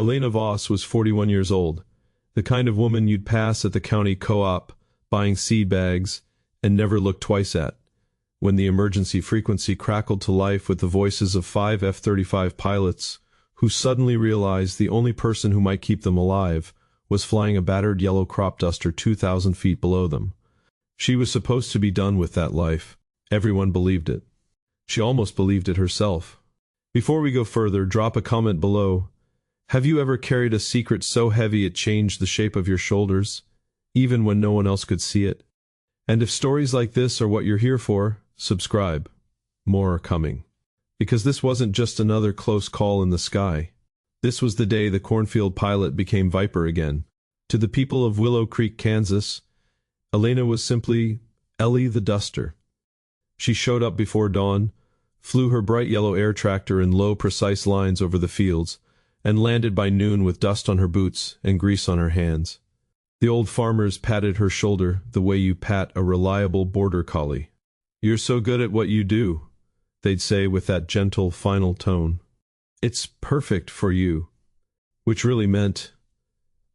Elena Voss was 41 years old, the kind of woman you'd pass at the county co-op, buying seed bags, and never look twice at, when the emergency frequency crackled to life with the voices of 5 F-35 pilots who suddenly realized the only person who might keep them alive was flying a battered yellow crop duster 2,000 feet below them. She was supposed to be done with that life. Everyone believed it. She almost believed it herself. Before we go further, drop a comment below. Have you ever carried a secret so heavy it changed the shape of your shoulders, even when no one else could see it? And if stories like this are what you're here for, subscribe. More are coming. Because this wasn't just another close call in the sky. This was the day the Cornfield pilot became Viper again. To the people of Willow Creek, Kansas, Elena was simply Ellie the Duster. She showed up before dawn, flew her bright yellow air tractor in low, precise lines over the fields, and landed by noon with dust on her boots and grease on her hands. The old farmers patted her shoulder the way you pat a reliable border collie. "You're so good at what you do," they'd say with that gentle, final tone. "It's perfect for you," which really meant,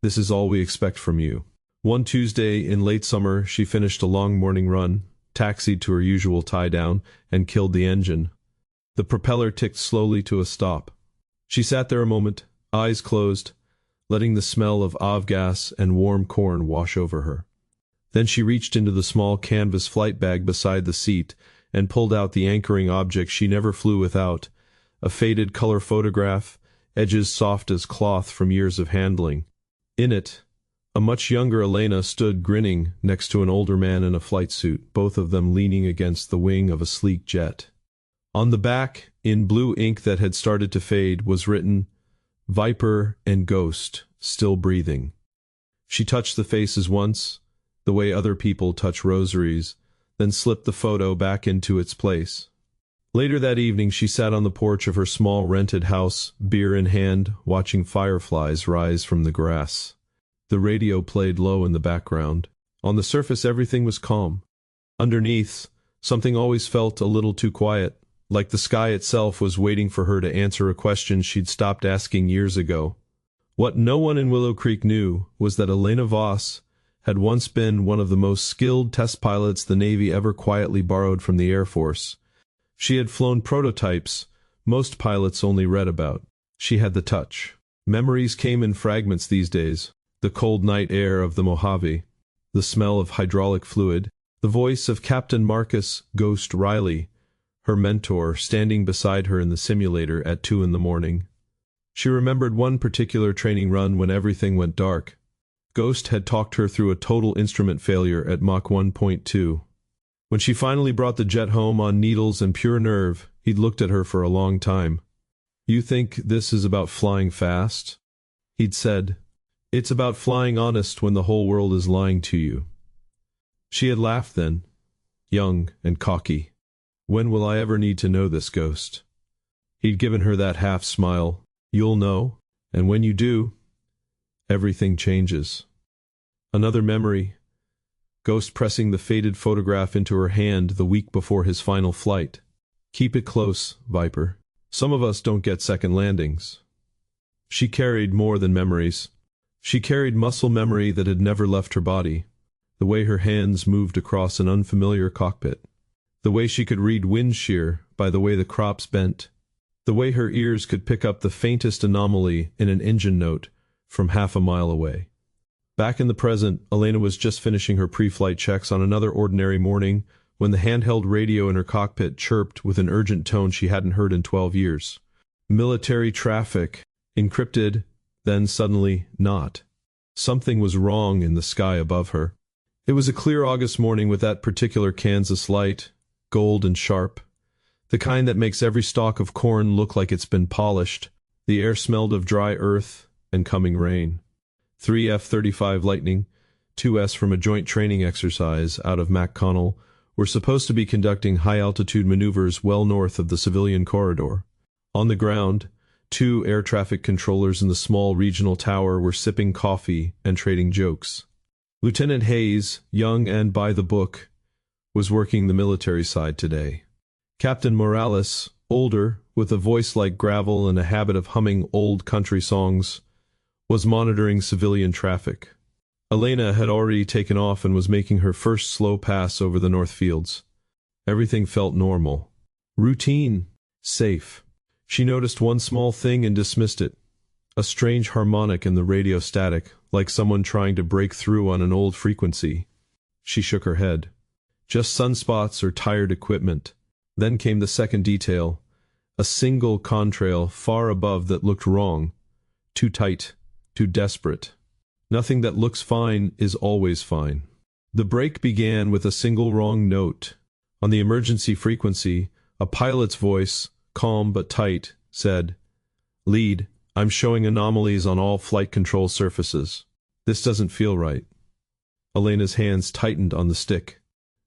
"This is all we expect from you." One Tuesday in late summer, she finished a long morning run, taxied to her usual tie-down, and killed the engine. The propeller ticked slowly to a stop. She sat there a moment, eyes closed, letting the smell of avgas and warm corn wash over her. Then she reached into the small canvas flight bag beside the seat and pulled out the anchoring object she never flew without, a faded color photograph, edges soft as cloth from years of handling. In it, a much younger Elena stood grinning next to an older man in a flight suit, both of them leaning against the wing of a sleek jet. On the back, in blue ink that had started to fade, was written, "Viper and Ghost, still breathing." She touched the faces once, the way other people touch rosaries, then slipped the photo back into its place. Later that evening she sat on the porch of her small rented house, beer in hand, watching fireflies rise from the grass. The radio played low in the background. On the surface everything was calm. Underneath, something always felt a little too quiet, like the sky itself was waiting for her to answer a question she'd stopped asking years ago. What no one in Willow Creek knew was that Elena Voss had once been one of the most skilled test pilots the Navy ever quietly borrowed from the Air Force. She had flown prototypes most pilots only read about. She had the touch. Memories came in fragments these days. The cold night air of the Mojave, the smell of hydraulic fluid, the voice of Captain Marcus "Ghost" Riley, her mentor, standing beside her in the simulator at 2 in the morning. She remembered one particular training run when everything went dark. Ghost had talked her through a total instrument failure at Mach 1.2. When she finally brought the jet home on needles and pure nerve, he'd looked at her for a long time. "You think this is about flying fast?" he'd said. "It's about flying honest when the whole world is lying to you." She had laughed then, young and cocky. "When will I ever need to know this, Ghost?" He'd given her that half smile. "You'll know, and when you do, everything changes." Another memory. Ghost pressing the faded photograph into her hand the week before his final flight. "Keep it close, Viper. Some of us don't get second landings." She carried more than memories. She carried muscle memory that had never left her body, the way her hands moved across an unfamiliar cockpit, the way she could read wind shear by the way the crops bent, the way her ears could pick up the faintest anomaly in an engine note from half a mile away. Back in the present, Elena was just finishing her pre-flight checks on another ordinary morning when the handheld radio in her cockpit chirped with an urgent tone she hadn't heard in 12 years. Military traffic. Encrypted, then suddenly not. Something was wrong in the sky above her. It was a clear August morning with that particular Kansas light, gold and sharp, the kind that makes every stalk of corn look like it's been polished. The air smelled of dry earth and coming rain. 3 F-35 Lightning, 2s from a joint training exercise out of McConnell, were supposed to be conducting high-altitude maneuvers well north of the civilian corridor. On the ground, 2 air traffic controllers in the small regional tower were sipping coffee and trading jokes. Lieutenant Hayes, young and by the book, was working the military side today. Captain Morales, older, with a voice like gravel and a habit of humming old country songs, was monitoring civilian traffic. Elena had already taken off and was making her first slow pass over the North Fields. Everything felt normal. Routine. Safe. She noticed one small thing and dismissed it. A strange harmonic in the radio static, like someone trying to break through on an old frequency. She shook her head. Just sunspots or tired equipment. Then came the second detail. A single contrail far above that looked wrong. Too tight. Too desperate. Nothing that looks fine is always fine. The break began with a single wrong note. On the emergency frequency, a pilot's voice, calm but tight, said, "Lead, I'm showing anomalies on all flight control surfaces. This doesn't feel right." Elena's hands tightened on the stick.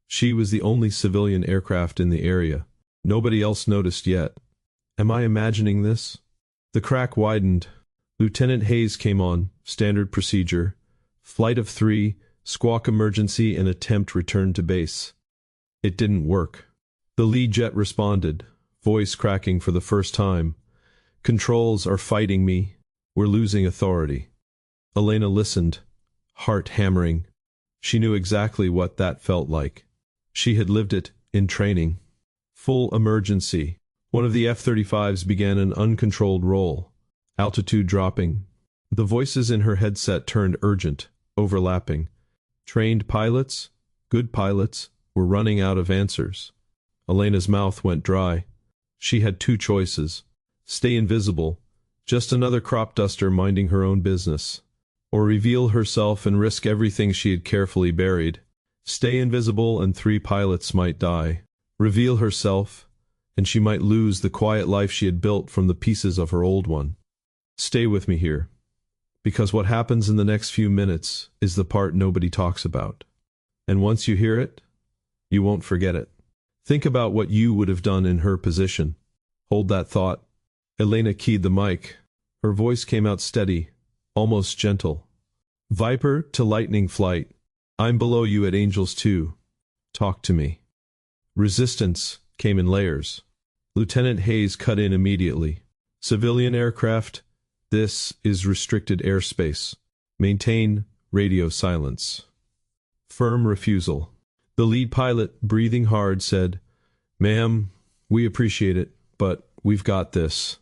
She was the only civilian aircraft in the area. Nobody else noticed yet. Am I imagining this? The crack widened. Lieutenant Hayes came on, standard procedure. Flight of 3, squawk emergency and attempt return to base. It didn't work. The lead jet responded, voice cracking for the first time. "Controls are fighting me. We're losing authority." Elena listened, heart hammering. She knew exactly what that felt like. She had lived it in training. Full emergency. One of the F-35s began an uncontrolled roll. Altitude dropping. The voices in her headset turned urgent, overlapping. Trained pilots, good pilots, were running out of answers. Elena's mouth went dry. She had two choices. Stay invisible, just another crop duster minding her own business. Or reveal herself and risk everything she had carefully buried. Stay invisible and 3 pilots might die. Reveal herself, and she might lose the quiet life she had built from the pieces of her old one. Stay with me here, because what happens in the next few minutes is the part nobody talks about. And once you hear it, you won't forget it. Think about what you would have done in her position. Hold that thought. Elena keyed the mic. Her voice came out steady, almost gentle. "Viper to Lightning flight. I'm below you at Angels 2. Talk to me." Resistance came in layers. Lieutenant Hayes cut in immediately. "Civilian aircraft, this is restricted airspace. Maintain radio silence." Firm refusal. The lead pilot, breathing hard, said, "Ma'am, we appreciate it, but we've got this."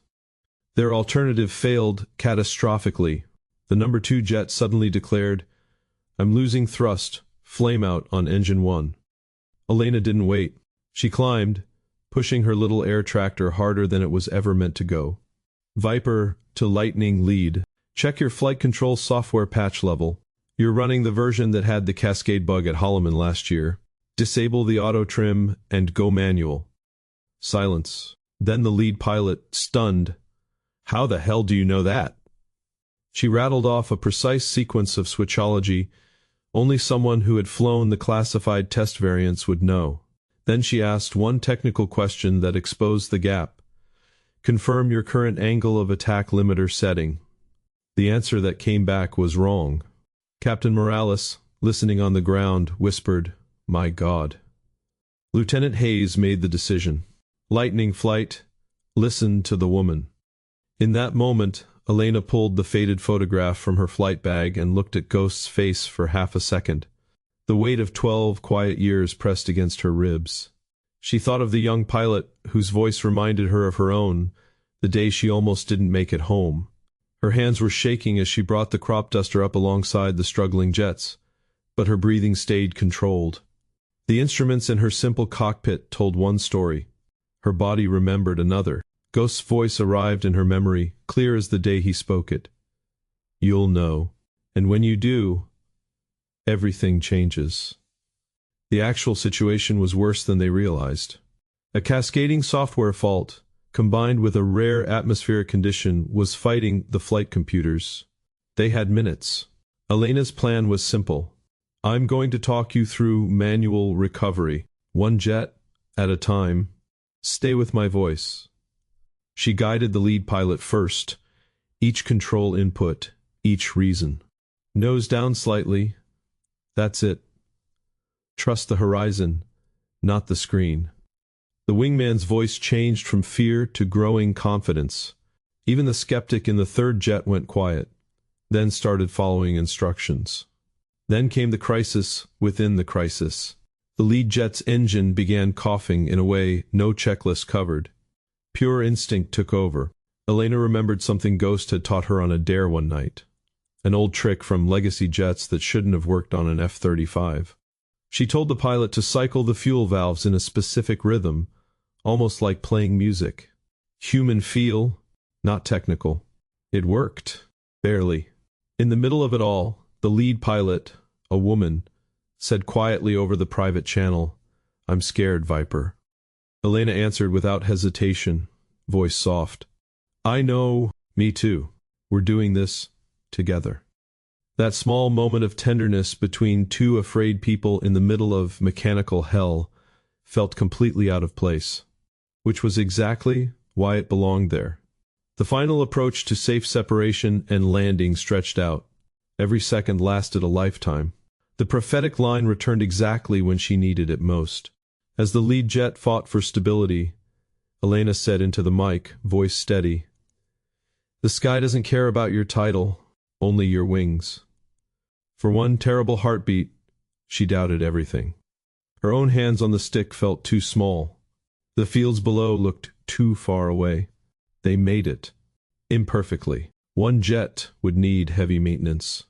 Their alternative failed catastrophically. The number 2 jet suddenly declared, "I'm losing thrust, flame out on engine 1. Elena didn't wait. She climbed, pushing her little air tractor harder than it was ever meant to go. "Viper to Lightning lead. Check your flight control software patch level. You're running the version that had the cascade bug at Holloman last year. Disable the auto trim and go manual." Silence. Then the lead pilot, stunned. "How the hell do you know that?" She rattled off a precise sequence of switchology only someone who had flown the classified test variants would know. Then she asked one technical question that exposed the gap. "Confirm your current angle of attack limiter setting." The answer that came back was wrong. Captain Morales, listening on the ground, whispered, "My God." Lieutenant Hayes made the decision. Lightning flight, listen to the woman. In that moment, Elena pulled the faded photograph from her flight bag and looked at Ghost's face for half a second. The weight of 12 quiet years pressed against her ribs. She thought of the young pilot whose voice reminded her of her own, the day she almost didn't make it home. Her hands were shaking as she brought the crop duster up alongside the struggling jets, but her breathing stayed controlled. The instruments in her simple cockpit told one story. Her body remembered another. Ghost's voice arrived in her memory, clear as the day he spoke it. "You'll know. And when you do, everything changes." The actual situation was worse than they realized. A cascading software fault, combined with a rare atmospheric condition, was fighting the flight computers. They had minutes. Elena's plan was simple. "I'm going to talk you through manual recovery, one jet at a time. Stay with my voice." She guided the lead pilot first, each control input, each reason. "Nose down slightly. That's it. Trust the horizon, not the screen." The wingman's voice changed from fear to growing confidence. Even the skeptic in the third jet went quiet. then started following instructions. Then came the crisis within the crisis. The lead jet's engine began coughing in a way no checklist covered. Pure instinct took over. Elena remembered something Ghost had taught her on a dare one night. An old trick from legacy jets that shouldn't have worked on an F-35. She told the pilot to cycle the fuel valves in a specific rhythm, almost like playing music. Human feel, not technical. It worked. Barely. In the middle of it all, the lead pilot, a woman, said quietly over the private channel, "I'm scared, Viper." Elena answered without hesitation, voice soft. "I know, me too. We're doing this together." That small moment of tenderness between two afraid people in the middle of mechanical hell felt completely out of place, which was exactly why it belonged there. The final approach to safe separation and landing stretched out. Every second lasted a lifetime. The prophetic line returned exactly when she needed it most. As the lead jet fought for stability, Elena said into the mic, voice steady, "The sky doesn't care about your title, only your wings." For one terrible heartbeat, she doubted everything. Her own hands on the stick felt too small. The fields below looked too far away. They made it. Imperfectly. One jet would need heavy maintenance.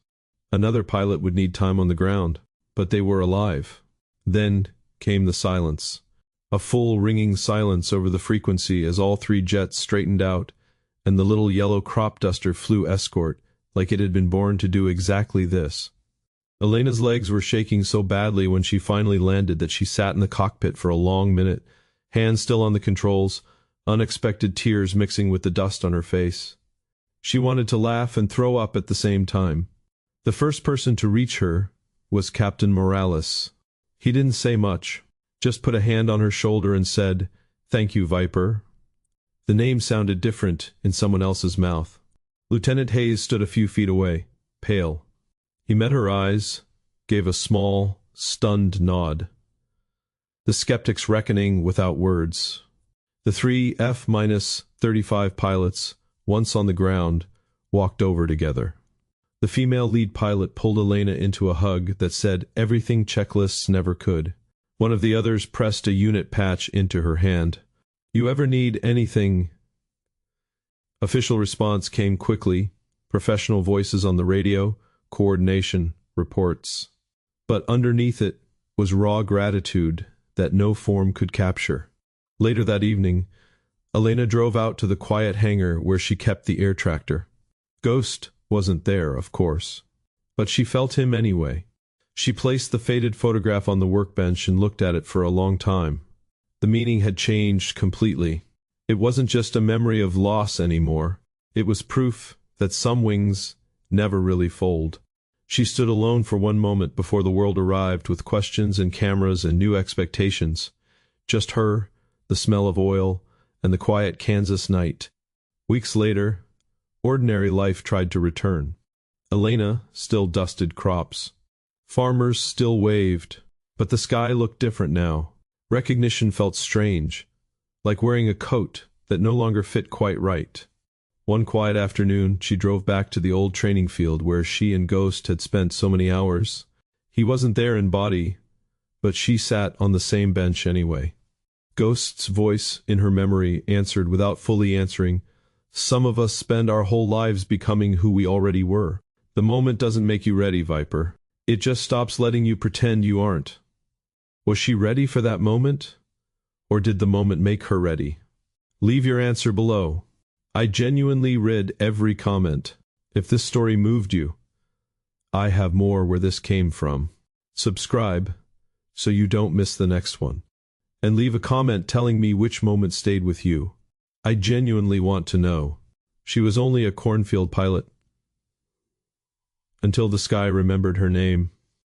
Another pilot would need time on the ground. But they were alive. Then came the silence. A full ringing silence over the frequency as all three jets straightened out, and the little yellow crop duster flew escort like it had been born to do exactly this. Elena's legs were shaking so badly when she finally landed that she sat in the cockpit for a long minute, hands still on the controls, unexpected tears mixing with the dust on her face. She wanted to laugh and throw up at the same time. The first person to reach her was Captain Morales. He didn't say much, just put a hand on her shoulder and said, "Thank you, Viper." The name sounded different in someone else's mouth. Lieutenant Hayes stood a few feet away, pale. He met her eyes, gave a small, stunned nod. The skeptic's reckoning without words. The three F-35 pilots, once on the ground, walked over together. The female lead pilot pulled Elena into a hug that said everything checklists never could. One of the others pressed a unit patch into her hand. "You ever need anything?" Official response came quickly, professional voices on the radio, coordination, reports. But underneath it was raw gratitude that no form could capture. Later that evening, Elena drove out to the quiet hangar where she kept the air tractor. Ghost wasn't there, of course, but she felt him anyway. She placed the faded photograph on the workbench and looked at it for a long time. The meaning had changed completely. It wasn't just a memory of loss anymore. It was proof that some wings never really fold. She stood alone for one moment before the world arrived with questions and cameras and new expectations. Just her, the smell of oil, and the quiet Kansas night. Weeks later, ordinary life tried to return. Elena still dusted crops. Farmers still waved, but the sky looked different now. Recognition felt strange, like wearing a coat that no longer fit quite right. One quiet afternoon, she drove back to the old training field where she and Ghost had spent so many hours. He wasn't there in body, but she sat on the same bench anyway. Ghost's voice in her memory answered without fully answering, "Some of us spend our whole lives becoming who we already were. The moment doesn't make you ready, Viper. It just stops letting you pretend you aren't." Was she ready for that moment? Or did the moment make her ready? Leave your answer below. I genuinely read every comment. If this story moved you, I have more where this came from. Subscribe so you don't miss the next one. And leave a comment telling me which moment stayed with you. I genuinely want to know. She was only a Cornfield pilot. Until the sky remembered her name.